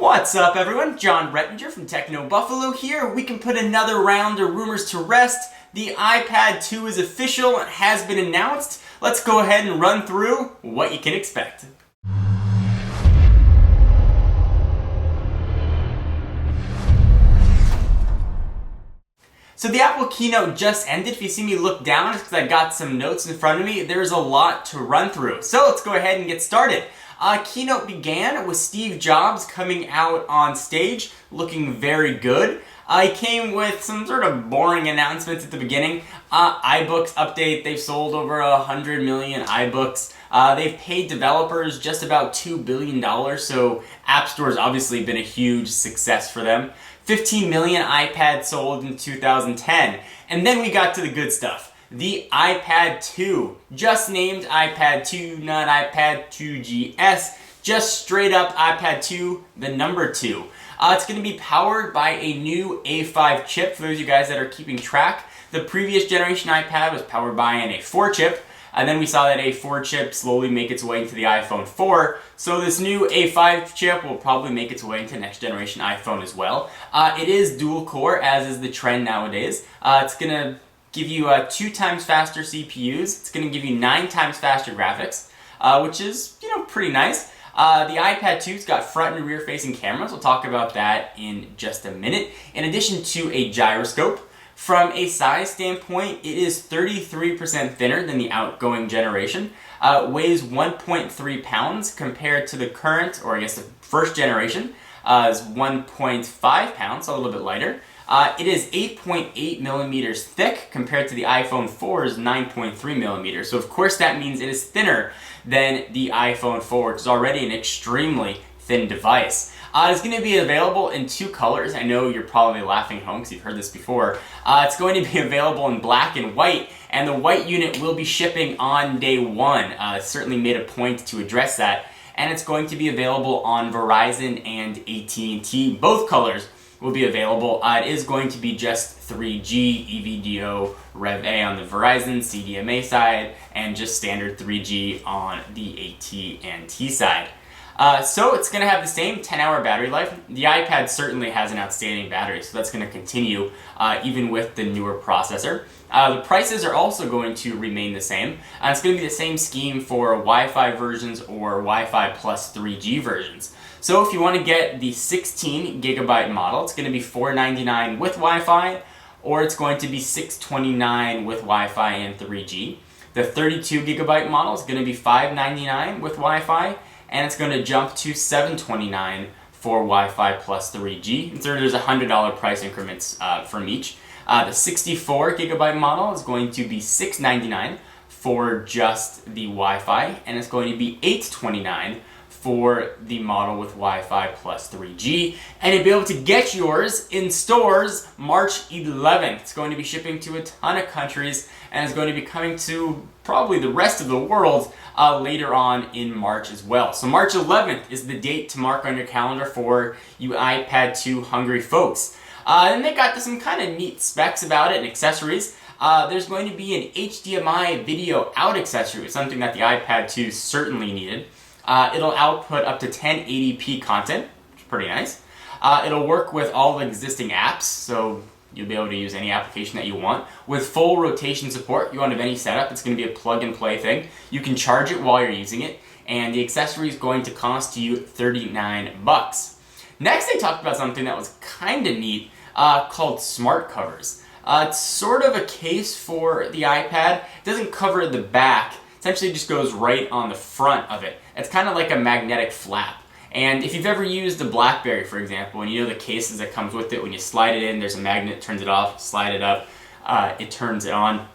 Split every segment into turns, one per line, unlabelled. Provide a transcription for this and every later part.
What's up everyone? John Rettinger from Techno Buffalo here. We can put another round of rumors to rest. The iPad 2 is official and has been announced. Let's go ahead and run through what you can expect. So the Apple keynote just ended. If you see me look down, it's because I got some notes in front of me. There's a lot to run through. So let's go ahead and get started. Keynote began with Steve Jobs coming out on stage, looking very good. He came with some sort of boring announcements at the beginning. iBooks update, they've sold over 100 million iBooks. They've paid developers just about $2 billion, so App Store's obviously been a huge success for them. 15 million iPads sold in 2010. And then we got to the good stuff. The iPad 2, just named iPad 2, not iPad 2GS, just straight up iPad 2, the number 2. It's going to be powered by a new A5 chip, for those of you guys that are keeping track. The previous generation iPad was powered by an A4 chip, and then we saw that A4 chip slowly make its way into the iPhone 4, so this new A5 chip will probably make its way into next generation iPhone as well. It is dual core, as is the trend nowadays. It's going to give you 2 times faster CPUs. It's going to give you 9 times faster graphics, which is, pretty nice. The iPad 2's got front and rear facing cameras. We'll talk about that in just a minute. In addition to a gyroscope, from a size standpoint, it is 33% thinner than the outgoing generation. Weighs 1.3 pounds compared to the current, or I guess the first generation, is 1.5 pounds, so a little bit lighter. It is 8.8 millimeters thick compared to the iPhone 4's 9.3 millimeters. So of course that means it is thinner than the iPhone 4, which is already an extremely thin device. It's going to be available in 2 colors. I know you're probably laughing home because you've heard this before. It's going to be available in black and white, and the white unit will be shipping on day 1. It's certainly made a point to address that, and it's going to be available on Verizon and AT&T. Both colors will be available. It is going to be just 3G, EVDO, Rev A on the Verizon, CDMA side, and just standard 3G on the AT&T side. So it's going to have the same 10-hour battery life. The iPad certainly has an outstanding battery, so that's going to continue even with the newer processor. The prices are also going to remain the same. It's going to be the same scheme for Wi-Fi versions or Wi-Fi plus 3G versions. So if you want to get the 16 gigabyte model, it's going to be $499 with Wi-Fi, or it's going to be $629 with Wi-Fi and 3G. The 32 gigabyte model is going to be $599 with Wi-Fi, and it's going to jump to $729 for Wi-Fi plus 3G. And so there's $100 price increments from each. The 64 gigabyte model is going to be $699 for just the Wi-Fi, and it's going to be $829 for the model with Wi-Fi plus 3G, and you'll be able to get yours in stores March 11th. It's going to be shipping to a ton of countries, and it's going to be coming to probably the rest of the world later on in March as well. So March 11th is the date to mark on your calendar for you iPad 2 hungry folks. And they got some kind of neat specs about it and accessories. There's going to be an HDMI video out accessory, something that the iPad 2 certainly needed. It'll output up to 1080p content, which is pretty nice. It'll work with all the existing apps, so you'll be able to use any application that you want. With full rotation support, you won't have any setup. It's going to be a plug-and-play thing. You can charge it while you're using it, and the accessory is going to cost you $39. Next, they talked about something that was kind of neat, called smart covers. It's sort of a case for the iPad. It doesn't cover the back. Essentially just goes right on the front of it. It's kind of like a magnetic flap. And if you've ever used a BlackBerry, for example, and you know the cases that comes with it, when you slide it in, there's a magnet, turns it off, slide it up, it turns it on.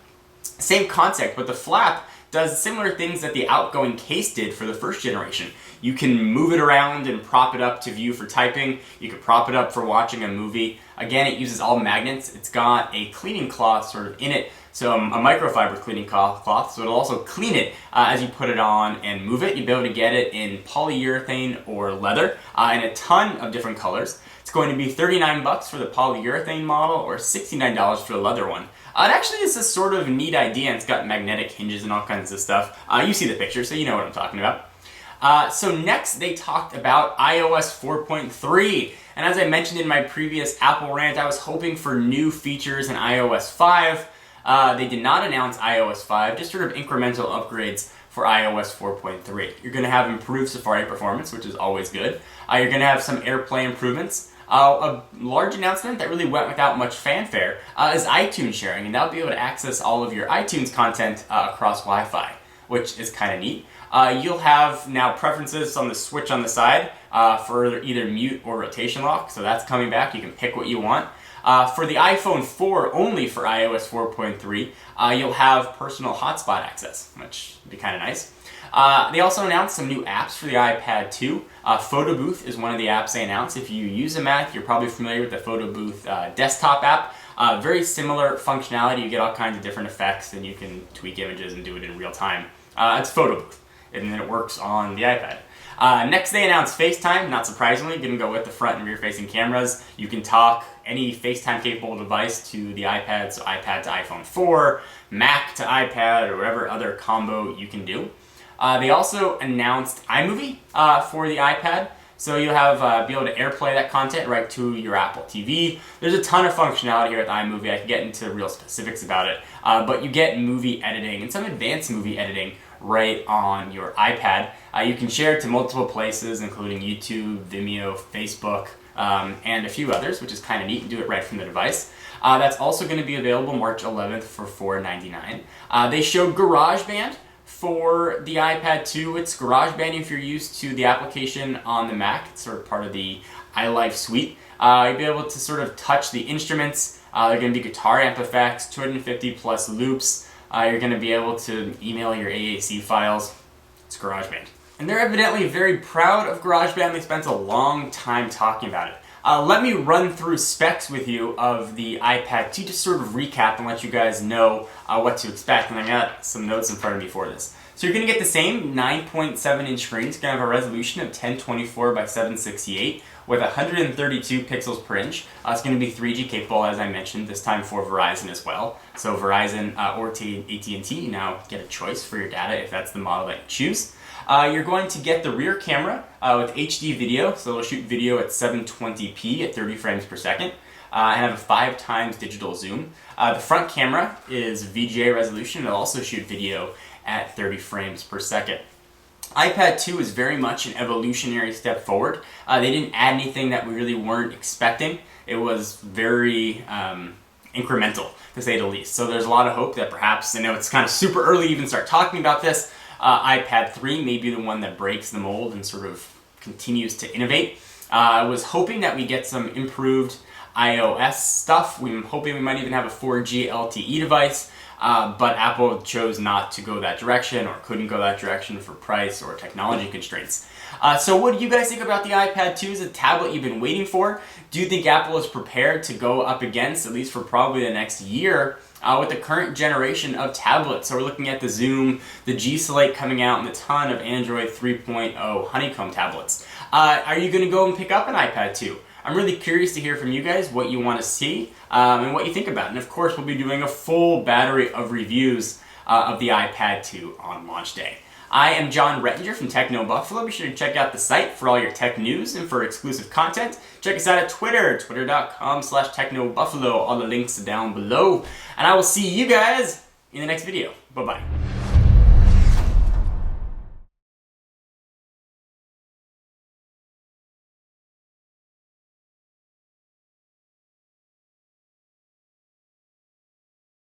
Same concept, but the flap does similar things that the outgoing case did for the first generation. You can move it around and prop it up to view for typing. You can prop it up for watching a movie. Again, it uses all magnets. It's got a cleaning cloth sort of in it, so a microfiber cleaning cloth, so it'll also clean it as you put it on and move it. You'll be able to get it in polyurethane or leather in a ton of different colors. It's going to be $39 for the polyurethane model or $69 for the leather one. It actually is a sort of neat idea, and it's got magnetic hinges and all kinds of stuff. You see the picture, so you know what I'm talking about. So next they talked about iOS 4.3. And as I mentioned in my previous Apple rant, I was hoping for new features in iOS 5. They did not announce iOS 5, just sort of incremental upgrades for iOS 4.3. You're going to have improved Safari performance, which is always good. You're going to have some AirPlay improvements. A large announcement that really went without much fanfare is iTunes sharing, and that'll be able to access all of your iTunes content across Wi-Fi, which is kind of neat. You'll have now preferences on the switch on the side for either mute or rotation lock, so that's coming back. You can pick what you want. For the iPhone 4, only for iOS 4.3, you'll have personal hotspot access, which would be kind of nice. They also announced some new apps for the iPad 2. Photo Booth is one of the apps they announced. If you use a Mac, you're probably familiar with the Photo Booth desktop app. Very similar functionality. You get all kinds of different effects, and you can tweak images and do it in real time. It's Photo Booth, and then it works on the iPad. Next, they announced FaceTime. Not surprisingly, going to go with the front and rear-facing cameras. You can talk any FaceTime-capable device to the iPad, so iPad to iPhone 4, Mac to iPad, or whatever other combo you can do. They also announced Imovie for the iPad, so you'll have be able to AirPlay that content right to your Apple TV. There's a ton of functionality here with iMovie. I can get into real specifics about it, but you get movie editing and some advanced movie editing right on your iPad. You can share it to multiple places, including YouTube, Vimeo, Facebook, and a few others, which is kind of neat, and do it right from the device. That's also going to be available March 11th for $4.99. They showed Garageband for the iPad 2. It's Garageband if you're used to the application on the Mac. It's sort of part of the iLife suite. You'll be able to sort of touch the instruments. They're going to be guitar amp effects, 250 plus loops. You're going to be able to email your AAC files. It's Garageband. And they're evidently very proud of Garageband. They spent a long time talking about it. Let me run through specs with you of the iPad 2, just sort of recap and let you guys know what to expect. And I got some notes in front of me for this. So you're going to get the same 9.7-inch screen. It's going to have a resolution of 1024 by 768 with 132 pixels per inch. It's going to be 3G capable, as I mentioned, this time for Verizon as well. So Verizon or AT&T, you now get a choice for your data if that's the model that you choose. You're going to get the rear camera with HD video, so it'll shoot video at 720p at 30 frames per second, and have a 5 times digital zoom. The front camera is VGA resolution. It'll also shoot video at 30 frames per second. iPad 2 is very much an evolutionary step forward. They didn't add anything that we really weren't expecting. It was very incremental, to say the least. So there's a lot of hope that perhaps, I know it's kind of super early to even start talking about this, iPad 3 may be the one that breaks the mold and sort of continues to innovate. I was hoping that we get some improved iOS stuff. I'm hoping we might even have a 4G LTE device, but Apple chose not to go that direction or couldn't go that direction for price or technology constraints. So what do you guys think about the iPad 2? Is it a tablet you've been waiting for? Do you think Apple is prepared to go up against, at least for probably the next year, with the current generation of tablets? So we're looking at the Zoom, the G Slate coming out, and a ton of Android 3.0 Honeycomb tablets. Are you going to go and pick up an iPad 2? I'm really curious to hear from you guys what you want to see and what you think about it. And of course, we'll be doing a full battery of reviews of the iPad 2 on launch day. I am John Rettinger from Techno Buffalo. Be sure to check out the site for all your tech news and for exclusive content. Check us out at Twitter, twitter.com/technobuffalo. All the links down below. And I will see you guys in the next video. Bye-bye.